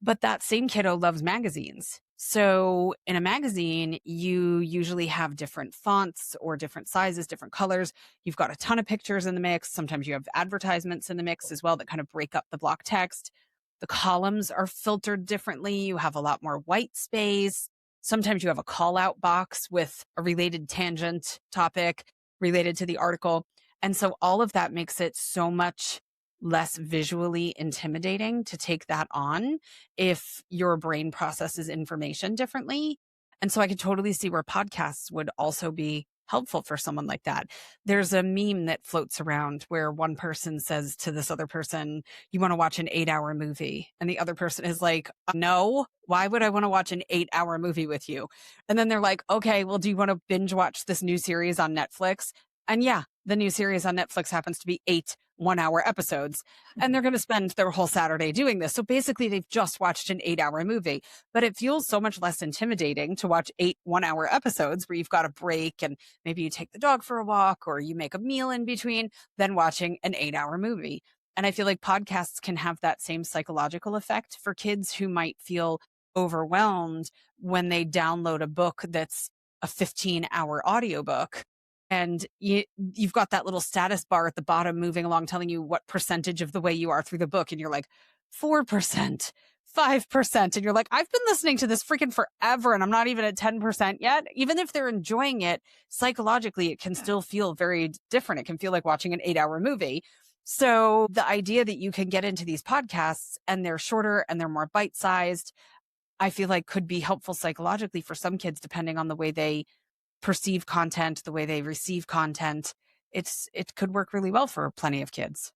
But that same kiddo loves magazines. So in a magazine, you usually have different fonts or different sizes, different colors. You've got a ton of pictures in the mix. Sometimes you have advertisements in the mix as well that kind of break up the block text. The columns are filtered differently. You have a lot more white space. Sometimes you have a call out box with a related tangent topic related to the article. And so all of that makes it so much less visually intimidating to take that on if your brain processes information differently. And so I could totally see where podcasts would also be helpful for someone like that. There's a meme that floats around where one person says to this other person, "You want to watch an 8-hour movie?" And the other person is like, "No, why would I want to watch an 8-hour movie with you?" And then they're like, "Okay, well, do you want to binge watch this new series on Netflix?" And yeah, the new series on Netflix happens to be 8 1-hour episodes, and they're going to spend their whole Saturday doing this. So basically, they've just watched an 8-hour movie, but it feels so much less intimidating to watch 8 1-hour episodes where you've got a break and maybe you take the dog for a walk or you make a meal in between than watching an 8-hour movie. And I feel like podcasts can have that same psychological effect for kids who might feel overwhelmed when they download a book that's a 15-hour audiobook, and you've got that little status bar at the bottom moving along telling you what percentage of the way you are through the book. And you're like, 4%, 5%. And you're like, I've been listening to this freaking forever and I'm not even at 10% yet. Even if they're enjoying it, psychologically, it can still feel very different. It can feel like watching an 8-hour movie. So the idea that you can get into these podcasts and they're shorter and they're more bite-sized, I feel like could be helpful psychologically for some kids, depending on the way they perceive content, the way they receive content. It could work really well for plenty of kids.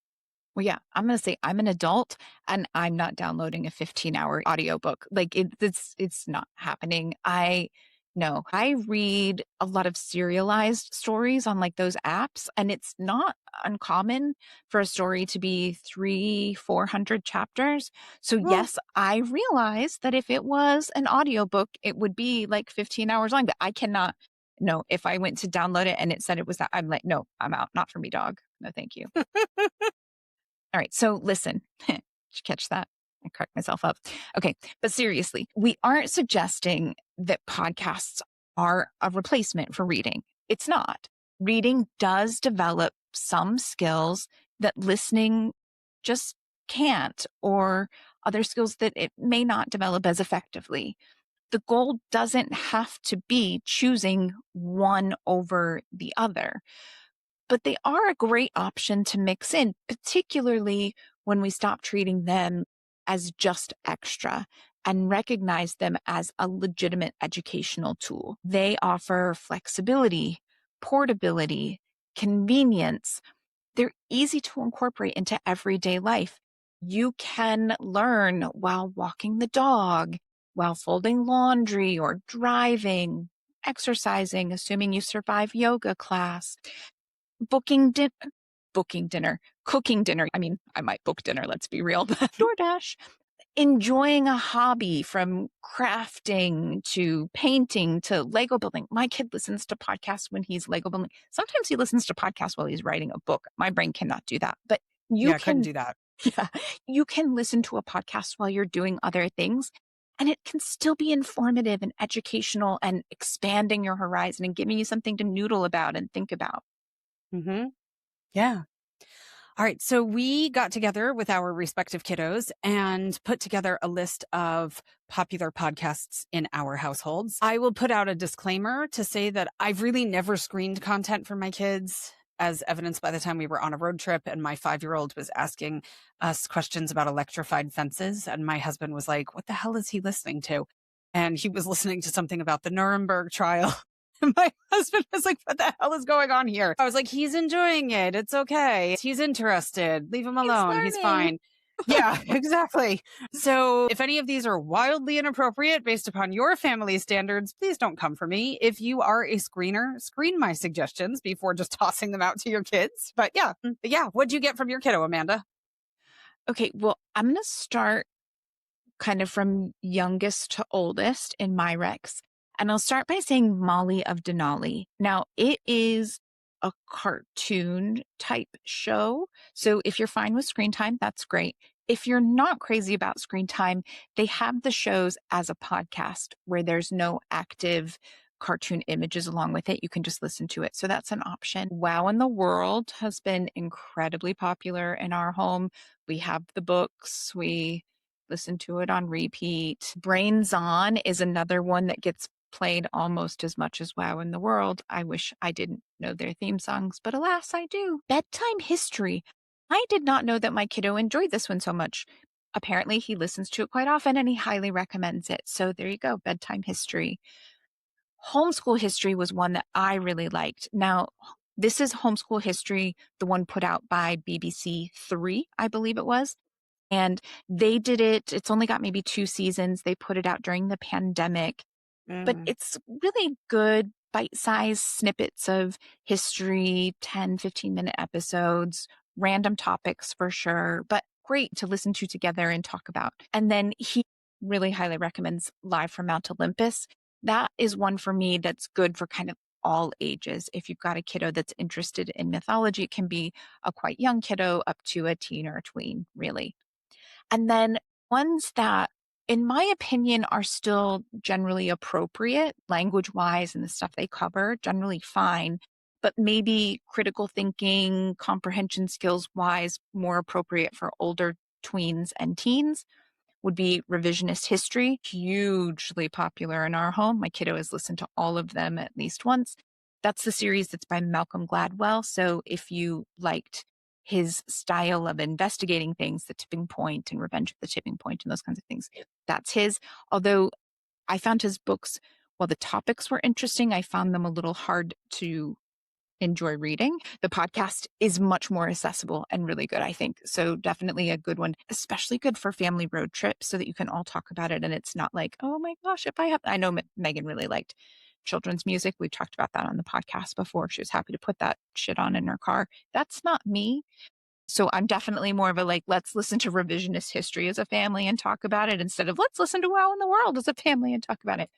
Well, yeah, I'm gonna say I'm an adult and I'm not downloading a 15-hour audiobook. Like it's not happening. I no, I read a lot of serialized stories on like those apps, and it's not uncommon for a story to be 300-400 chapters. So Well, yes, I realize that if it was an audiobook, it would be like 15 hours long, but I cannot. No, if I went to download it and it said it was that, I'm like, no, I'm out. Not for me, dog. No, thank you. All right. So listen, did you catch that? I cracked myself up. Okay. But seriously, we aren't suggesting that podcasts are a replacement for reading. It's not. Reading does develop some skills that listening just can't, or other skills that it may not develop as effectively. The goal doesn't have to be choosing one over the other, but they are a great option to mix in, particularly when we stop treating them as just extra and recognize them as a legitimate educational tool. They offer flexibility, portability, convenience. They're easy to incorporate into everyday life. You can learn while walking the dog, while folding laundry or driving, exercising, assuming you survive yoga class, booking din- booking dinner, cooking dinner. I mean, I might book dinner, let's be real, but DoorDash. Enjoying a hobby from crafting to painting to Lego building. My kid listens to podcasts when he's Lego building. Sometimes he listens to podcasts while he's writing a book. My brain cannot do that, but you Yeah, I couldn't can, do that. yeah, you can listen to a podcast while you're doing other things, and it can still be informative and educational and expanding your horizon and giving you something to noodle about and think about. Hmm. Yeah. All right. So we got together with our respective kiddos and put together a list of popular podcasts in our households. I will put out a disclaimer to say that I've really never screened content for my kids, as evidenced by the time we were on a road trip and my 5-year-old was asking us questions about electrified fences. And my husband was like, what the hell is he listening to? And he was listening to something about the Nuremberg trial. My husband was like, what the hell is going on here? I was like, he's enjoying it. It's okay. He's interested. Leave him He's alone. He's learning. fine. Yeah, exactly. So if any of these are wildly inappropriate based upon your family standards, please don't come for me. If you are a screener, screen my suggestions before just tossing them out to your kids. But yeah. What'd you get from your kiddo, Amanda? Okay, well, I'm going to start kind of from youngest to oldest in my Rex. And I'll start by saying Molly of Denali. Now, it is a cartoon type show. So if you're fine with screen time, that's great. If you're not crazy about screen time, they have the shows as a podcast where there's no active cartoon images along with it. You can just listen to it. So that's an option. Wow in the World has been incredibly popular in our home. We have the books. We listen to it on repeat. Brains On is another one that gets played almost as much as Wow in the World. I wish I didn't know their theme songs, but alas, I do. Bedtime History. I did not know that my kiddo enjoyed this one so much. Apparently, he listens to it quite often and he highly recommends it. So there you go, Bedtime History. Homeschool History was one that I really liked. Now, this is Homeschool History, the one put out by BBC Three, I believe it was. And they did it, it's only got maybe 2 seasons. They put it out during the pandemic, but Mm. it's really good bite-sized snippets of history, 10, 15-minute episodes, random topics for sure, but great to listen to together and talk about. And then he really highly recommends Live from Mount Olympus. That is one for me that's good for kind of all ages. If you've got a kiddo that's interested in mythology, it can be a quite young kiddo up to a teen or a tween, really. And then ones that, in my opinion, are still generally appropriate language wise and the stuff they cover, generally fine, but maybe critical thinking, comprehension skills wise, more appropriate for older tweens and teens would be revisionist history, hugely popular in our home. My kiddo has listened to all of them at least once. That's the series that's by Malcolm Gladwell. So if you liked his style of investigating things, The Tipping Point and Revenge of the Tipping Point and those kinds of things, that's his. Although I found his books, while the topics were interesting, I found them a little hard to enjoy reading. The podcast is much more accessible and really good, I think. So definitely a good one, especially good for family road trips so that you can all talk about it. And it's not like, oh my gosh, if I have, I know Megan really liked children's music. We talked about that on the podcast before. She was happy to put that shit on in her car. That's not me. So I'm definitely more of a like, let's listen to revisionist history as a family and talk about it instead of let's listen to Wow in the World as a family and talk about it.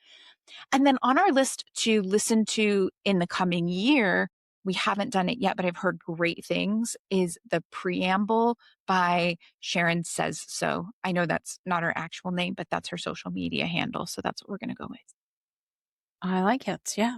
And then on our list to listen to in the coming year, we haven't done it yet, but I've heard great things, is the preamble by Sharon Says So. I know that's not her actual name, but that's her social media handle. So that's what we're going to go with. I like it. Yeah.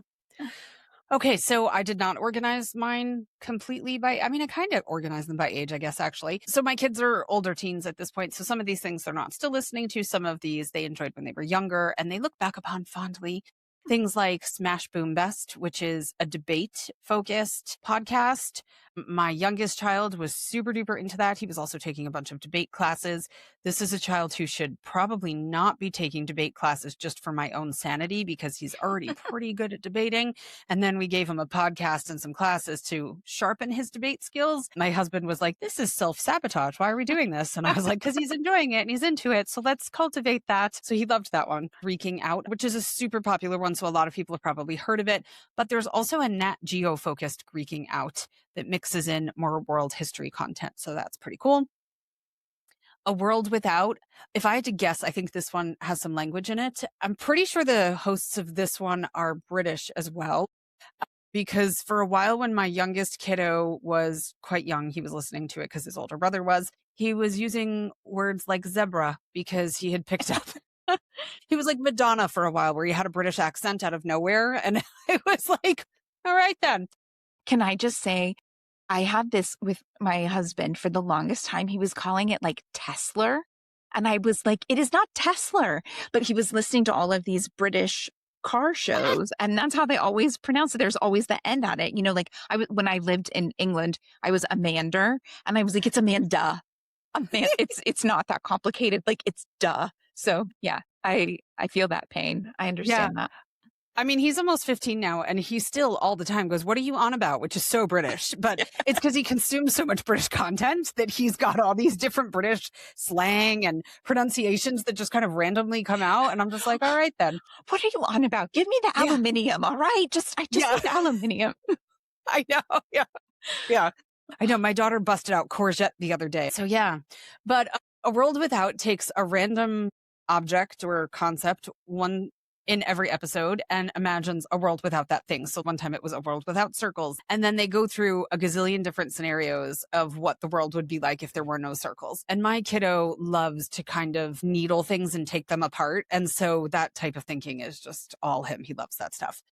Okay, so I did not organize mine completely I mean, I kind of organized them by age, I guess, actually. So my kids are older teens at this point. So some of these things they're not still listening to. Some of these they enjoyed when they were younger and they look back upon fondly. Things like Smash Boom Best, which is a debate focused podcast. My youngest child was super duper into that. He was also taking a bunch of debate classes. This is a child who should probably not be taking debate classes just for my own sanity because he's already pretty good at debating. And then we gave him a podcast and some classes to sharpen his debate skills. My husband was like, "This is self sabotage. Why are we doing this?" And I was like, "Because he's enjoying it and he's into it. So let's cultivate that." So he loved that one, Freaking Out, which is a super popular one. So a lot of people have probably heard of it. But there's also a Nat Geo focused Greeking Out that mixes in more world history content. So that's pretty cool. A World Without, if I had to guess, I think this one has some language in it. I'm pretty sure the hosts of this one are British as well. Because for a while, when my youngest kiddo was quite young, he was listening to it because his older brother was. He was using words like zebra because he had picked up. He was like Madonna for a while, where he had a British accent out of nowhere. And I was like, all right, then. Can I just say, I had this with my husband for the longest time. He was calling it like Tesla. And I was like, it is not Tesla. But he was listening to all of these British car shows, and that's how they always pronounce it. There's always the end at it. Like when I lived in England, I was Amander, and I was like, it's Amanda. It's not that complicated. Like, it's duh. So yeah, I feel that pain. I Yeah. understand that. I mean, he's almost 15 now, and he still all the time goes, "What are you on about?" Which is so British. But it's because he consumes so much British content that he's got all these different British slang and pronunciations that just kind of randomly come out. And I'm just like, all right, then. What are you on about? Give me the Yeah. aluminium. All right. I just Yeah. need aluminium. I know. Yeah. Yeah. I know. My daughter busted out courgette the other day. So yeah. But A World Without takes a random object or concept, one in every episode, and imagines a world without that thing. So one time it was a world without circles. And then they go through a gazillion different scenarios of what the world would be like if there were no circles. And my kiddo loves to kind of needle things and take them apart. And so that type of thinking is just all him. He loves that stuff.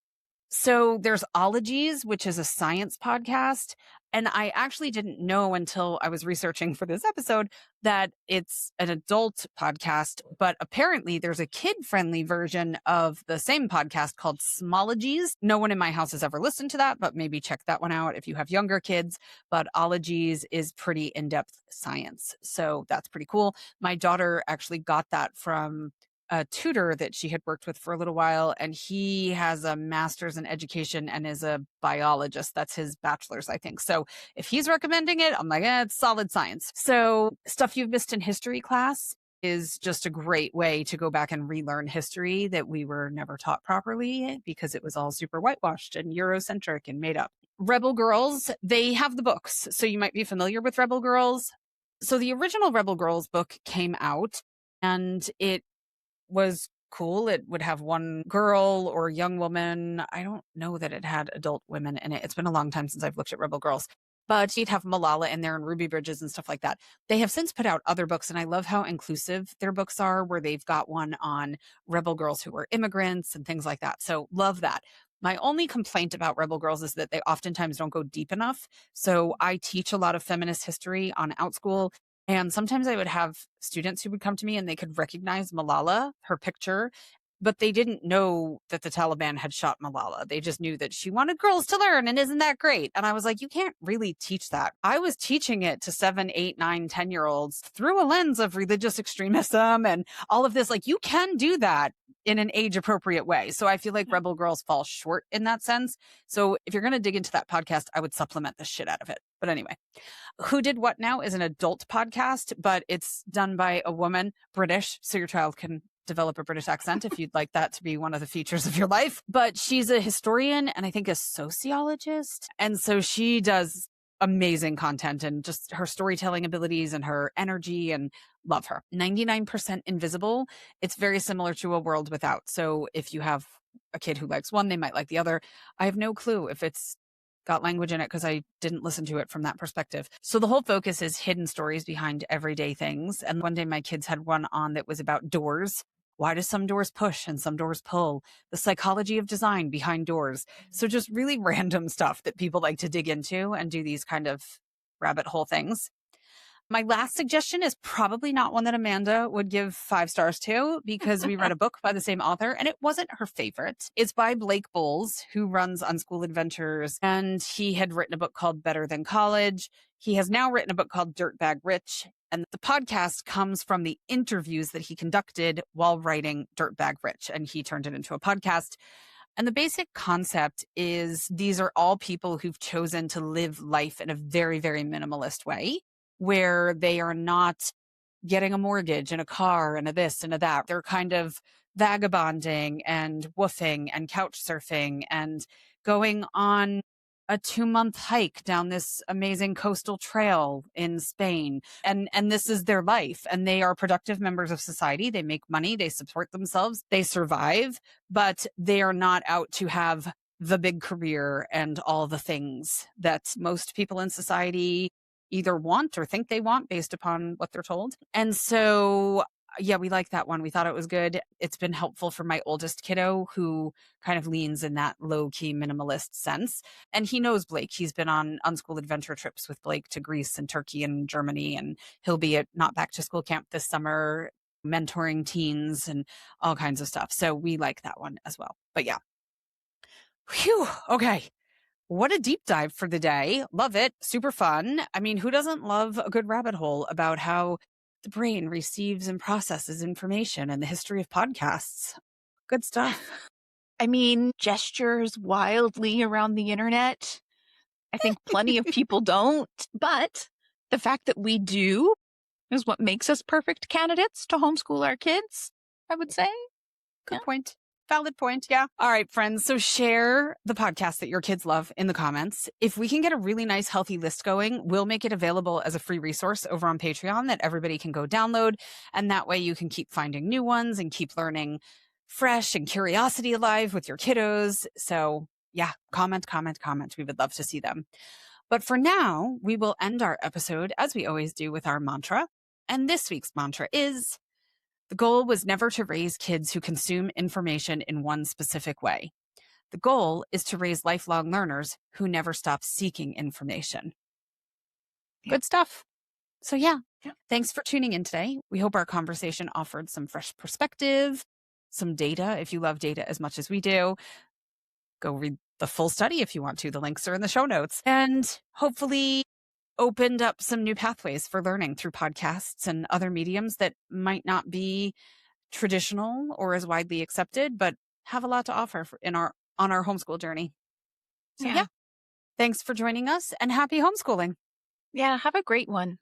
So there's Ologies, which is a science podcast. And I actually didn't know until I was researching for this episode that it's an adult podcast, but apparently there's a kid-friendly version of the same podcast called Smologies. No one in my house has ever listened to that, but maybe check that one out if you have younger kids. But Ologies is pretty in-depth science. So that's pretty cool. My daughter actually got that from a tutor that she had worked with for a little while, and he has a master's in education and is a biologist. That's his bachelor's, I think. So if he's recommending it, I'm like, it's solid science. So Stuff You've Missed in History Class is just a great way to go back and relearn history that we were never taught properly because it was all super whitewashed and Eurocentric and made up. Rebel Girls, they have the books. So you might be familiar with Rebel Girls. So the original Rebel Girls book came out, and it was cool. It would have one girl or young woman. I don't know that it had adult women in it. It's been a long time since I've looked at Rebel Girls. But you'd have Malala in there and Ruby Bridges and stuff like that. They have since put out other books, and I love how inclusive their books are, where they've got one on rebel girls who were immigrants and things like that. So love that. My only complaint about Rebel Girls is that they oftentimes don't go deep enough. So I teach a lot of feminist history on OutSchool, and sometimes I would have students who would come to me and they could recognize Malala, her picture, but they didn't know that the Taliban had shot Malala. They just knew that she wanted girls to learn, and isn't that great? And I was like, you can't really teach that. I was teaching it to 7, 8, 9, 10-year-olds through a lens of religious extremism and all of this. Like, you can do that in an age appropriate way. So I feel like Rebel Girls fall short in that sense. So if you're going to dig into that podcast, I would supplement the shit out of it. But anyway, Who Did What Now is an adult podcast, but it's done by a woman, British. So your child can develop a British accent if you'd like that to be one of the features of your life. But she's a historian and I think a sociologist. And so she does amazing content, and just her storytelling abilities and her energy, and love her. 99% Invisible. It's very similar to A World Without. So if you have a kid who likes one, they might like the other. I have no clue if it's got language in it because I didn't listen to it from that perspective. So the whole focus is hidden stories behind everyday things. And one day my kids had one on that was about doors. Why do some doors push and some doors pull? The psychology of design behind doors. So just really random stuff that people like to dig into and do these kind of rabbit hole things. My last suggestion is probably not one that Amanda would give 5 stars to because we read a book by the same author and it wasn't her favorite. It's by Blake Bowles, who runs Unschool Adventures, and he had written a book called Better Than College. He has now written a book called Dirtbag Rich, and the podcast comes from the interviews that he conducted while writing Dirtbag Rich, and he turned it into a podcast. And the basic concept is these are all people who've chosen to live life in a very, very minimalist way, where they are not getting a mortgage and a car and a this and a that. They're kind of vagabonding and woofing and couch surfing and going on a 2-month hike down this amazing coastal trail in Spain. And this is their life. And they are productive members of society. They make money, they support themselves, they survive, but they are not out to have the big career and all the things that most people in society either want or think they want based upon what they're told. And so, yeah, we like that one. We thought it was good. It's been helpful for my oldest kiddo who kind of leans in that low key minimalist sense. And he knows Blake. He's been on unschool adventure trips with Blake to Greece and Turkey and Germany. And he'll be at Not Back to School camp this summer, mentoring teens and all kinds of stuff. So we like that one as well. But yeah. Phew. Okay. What a deep dive for the day. Love it. Super fun. I mean, who doesn't love a good rabbit hole about how the brain receives and processes information and the history of podcasts? Good stuff. I mean, gestures wildly around the internet. I think plenty of people don't, but the fact that we do is what makes us perfect candidates to homeschool our kids, I would say. Good point. Valid point. Yeah. All right, friends. So share the podcast that your kids love in the comments. If we can get a really nice, healthy list going, we'll make it available as a free resource over on Patreon that everybody can go download. And that way you can keep finding new ones and keep learning fresh and curiosity alive with your kiddos. So yeah, comment. We would love to see them. But for now, we will end our episode as we always do with our mantra. And this week's mantra is: the goal was never to raise kids who consume information in one specific way. The goal is to raise lifelong learners who never stop seeking information. Yeah. Good stuff. So yeah, thanks for tuning in today. We hope our conversation offered some fresh perspective, some data. If you love data as much as we do, go read the full study if you want to. The links are in the show notes. And hopefully opened up some new pathways for learning through podcasts and other mediums that might not be traditional or as widely accepted, but have a lot to offer on our homeschool journey. So yeah, thanks for joining us and happy homeschooling. Yeah, have a great one.